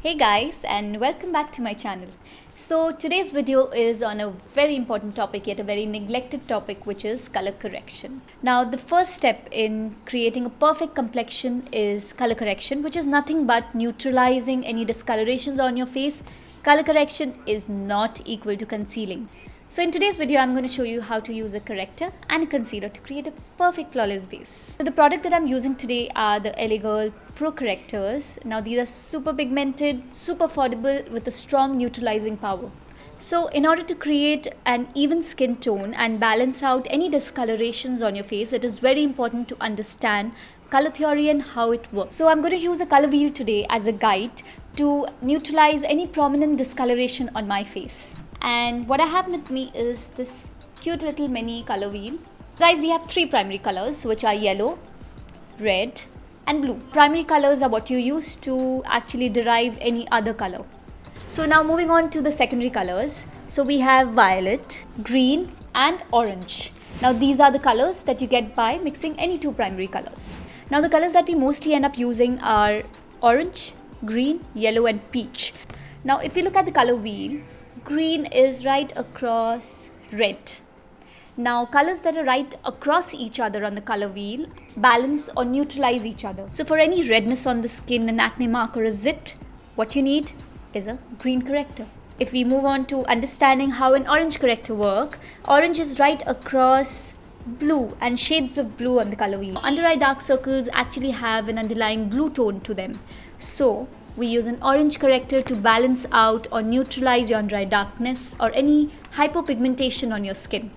Hey guys, and welcome back to my channel. So today's video is on a very important topic, yet a very neglected topic, which is color correction. Now the first step in creating a perfect complexion is color correction, which is nothing but neutralizing any discolorations on your face. Color correction is not equal to concealing. So in today's video, I'm going to show you how to use a corrector and a concealer to create a perfect flawless base. So the product that I'm using today are the LA Girl Pro Correctors. Now these are super pigmented, super affordable with a strong neutralizing power. So in order to create an even skin tone and balance out any discolorations on your face, it is very important to understand color theory and how it works. So I'm going to use a color wheel today as a guide to neutralize any prominent discoloration on my face. And what I have with me is this cute little mini color wheel. Guys, we have three primary colors, which are yellow, red and blue. Primary colors are what you use to actually derive any other color. So now moving on to the secondary colors. So we have violet, green and orange. Now these are the colors that you get by mixing any two primary colors. Now the colors that we mostly end up using are orange, green, yellow and peach. Now if you look at the color wheel, green is right across red. Now colors that are right across each other on the color wheel balance or neutralize each other. So for any redness on the skin, an acne mark or a zit, what you need is a green corrector. If we move on to understanding how an orange corrector works, orange is right across blue and shades of blue on the color wheel. Under eye dark circles actually have an underlying blue tone to them. So we use an orange corrector to balance out or neutralize your under eye darkness or any hypopigmentation on your skin.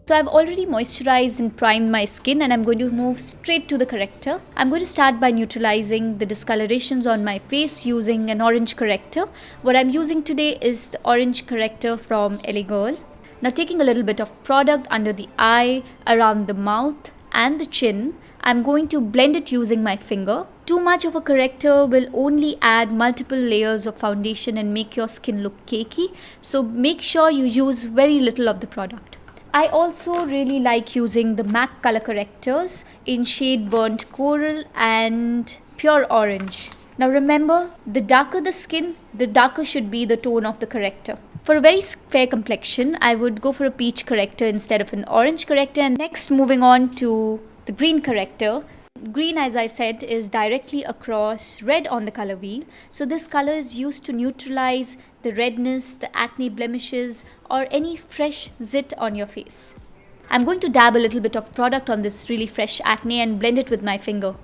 So I've already moisturized and primed my skin and I'm going to move straight to the corrector. I'm going to start by neutralizing the discolorations on my face using an orange corrector. What I'm using today is the orange corrector from LA Girl. Now taking a little bit of product under the eye, around the mouth and the chin, I'm going to blend it using my finger. Too much of a corrector will only add multiple layers of foundation and make your skin look cakey. So make sure you use very little of the product. I also really like using the MAC color correctors in shade burnt coral and pure orange. Now remember, the darker the skin, the darker should be the tone of the corrector. For a very fair complexion, I would go for a peach corrector instead of an orange corrector. And next, moving on to the green corrector. Green, as I said, is directly across red on the color wheel. So this color is used to neutralize the redness, the acne blemishes or any fresh zit on your face. I'm going to dab a little bit of product on this really fresh acne and blend it with my finger.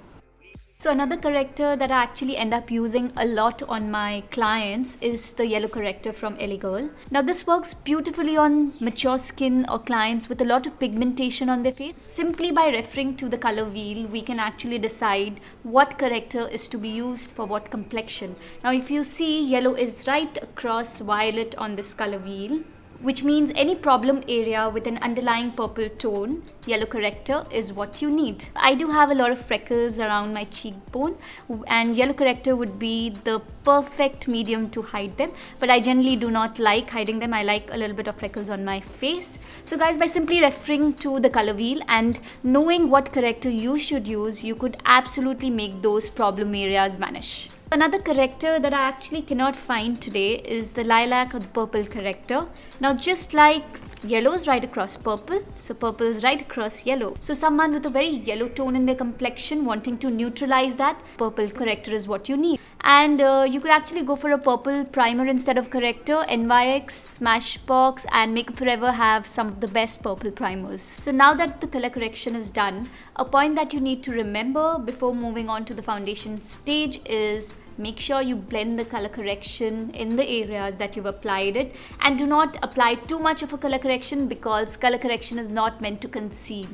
So another corrector that I actually end up using a lot on my clients is the yellow corrector from LA Girl. Now this works beautifully on mature skin or clients with a lot of pigmentation on their face. Simply by referring to the color wheel, we can actually decide what corrector is to be used for what complexion. Now if you see, yellow is right across violet on this color wheel, which means any problem area with an underlying purple tone, yellow corrector is what you need. I do have a lot of freckles around my cheekbone and yellow corrector would be the perfect medium to hide them, but I generally do not like hiding them. I like a little bit of freckles on my face. So guys, by simply referring to the color wheel and knowing what corrector you should use, you could absolutely make those problem areas vanish. Another corrector that I actually cannot find today is the lilac or the purple corrector. Now just like yellow is right across purple, so purple is right across yellow. So someone with a very yellow tone in their complexion wanting to neutralize that, purple corrector is what you need. And you could actually go for a purple primer instead of corrector. NYX, Smashbox and Makeup Forever have some of the best purple primers. So now that the color correction is done, a point that you need to remember before moving on to the foundation stage is make sure you blend the color correction in the areas that you've applied it, and do not apply too much of a color correction because color correction is not meant to conceal.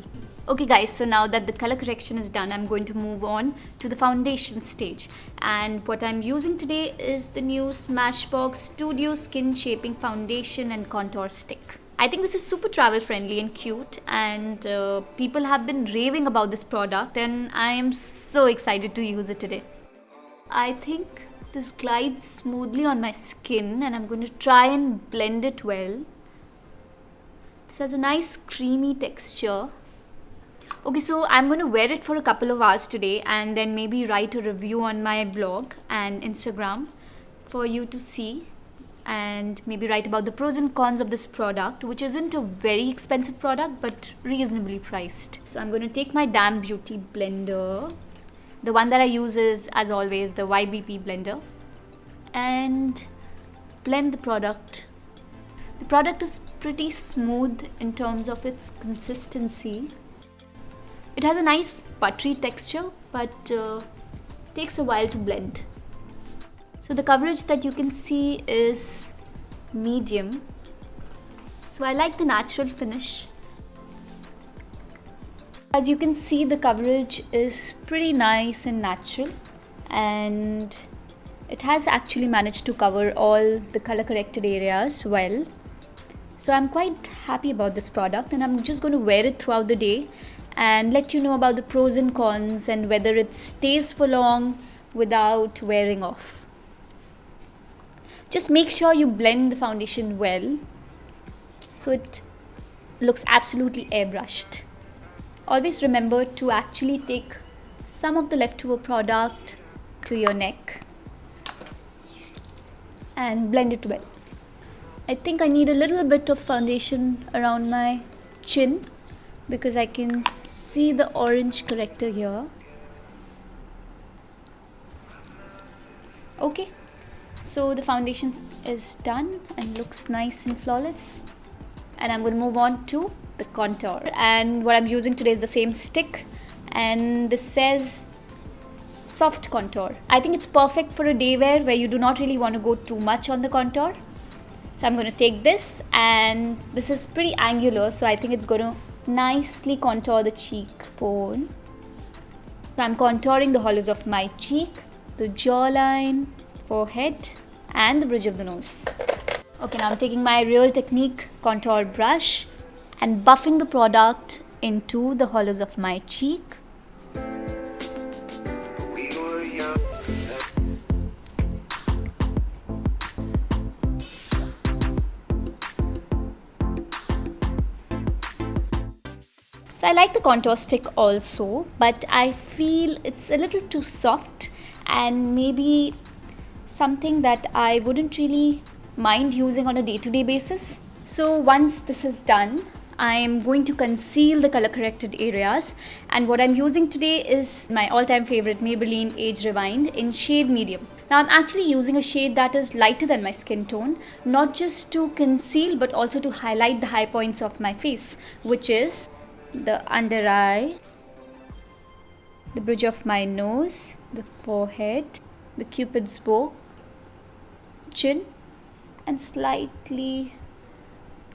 Okay guys, so now that the color correction is done, I'm going to move on to the foundation stage. And what I'm using today is the new Smashbox Studio Skin Shaping Foundation and Contour Stick. I think this is super travel friendly and cute, and people have been raving about this product and I am so excited to use it today. I think this glides smoothly on my skin and I'm going to try and blend it well. This has a nice creamy texture. Okay, so I'm going to wear it for a couple of hours today and then maybe write a review on my blog and Instagram. for you to see and maybe write about the pros and cons of this product, which isn't a very expensive product but reasonably priced. So I'm going to take my Damn Beauty blender. The one that I use is, as always, the YBP blender, and blend the product. The product is pretty smooth in terms of its consistency. It has a nice buttery texture, but takes a while to blend. So the coverage that you can see is medium. So I like the natural finish. As you can see, the coverage is pretty nice and natural, and it has actually managed to cover all the color corrected areas well. So I'm quite happy about this product, and I'm just going to wear it throughout the day and let you know about the pros and cons and whether it stays for long without wearing off. Just make sure you blend the foundation well so it looks absolutely airbrushed. Always remember to actually take some of the leftover product to your neck and blend it well. I think I need a little bit of foundation around my chin because I can see the orange corrector here. Okay, so the foundation is done and looks nice and flawless, and I'm going to move on to the contour. And what I'm using today is the same stick, and this says soft contour. I think it's perfect for a day wear where you do not really want to go too much on the contour. So I'm going to take this, and this is pretty angular, so I think it's going to nicely contour the cheekbone. So I'm contouring the hollows of my cheek, the jawline, forehead, and the bridge of the nose. Okay, now I'm taking my Real Technique contour brush and buffing the product into the hollows of my cheek. So I like the contour stick also, but I feel it's a little too soft and maybe something that I wouldn't really mind using on a day-to-day basis. So once this is done, I am going to conceal the color corrected areas, and what I'm using today is my all-time favorite Maybelline Age Rewind in shade medium. Now I'm actually using a shade that is lighter than my skin tone, not just to conceal but also to highlight the high points of my face, which is the under eye, the bridge of my nose, the forehead, the cupid's bow, chin, and slightly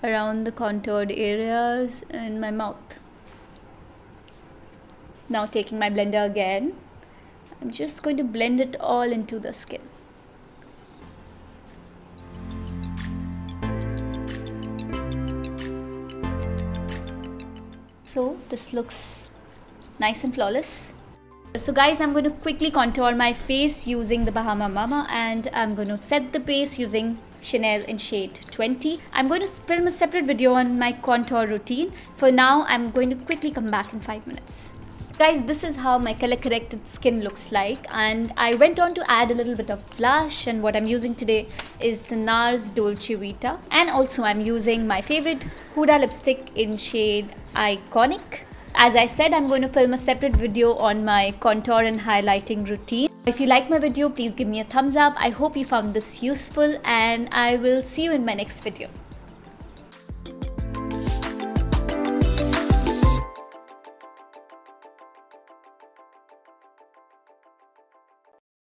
around the contoured areas in my mouth. Now taking my blender again, I'm just going to blend it all into the skin. So this looks nice and flawless. So guys, I'm going to quickly contour my face using the Bahama Mama, and I'm going to set the base using Chanel in shade 20. I'm going to film a separate video on my contour routine. For now, I'm going to quickly come back in 5 minutes. Guys, this is how my color corrected skin looks like, and I went on to add a little bit of blush, and what I'm using today is the NARS Dolce Vita, and also I'm using my favorite Huda lipstick in shade Iconic. As I said, I'm going to film a separate video on my contour and highlighting routine. If you like my video, please give me a thumbs up. I hope you found this useful, and I will see you in my next video.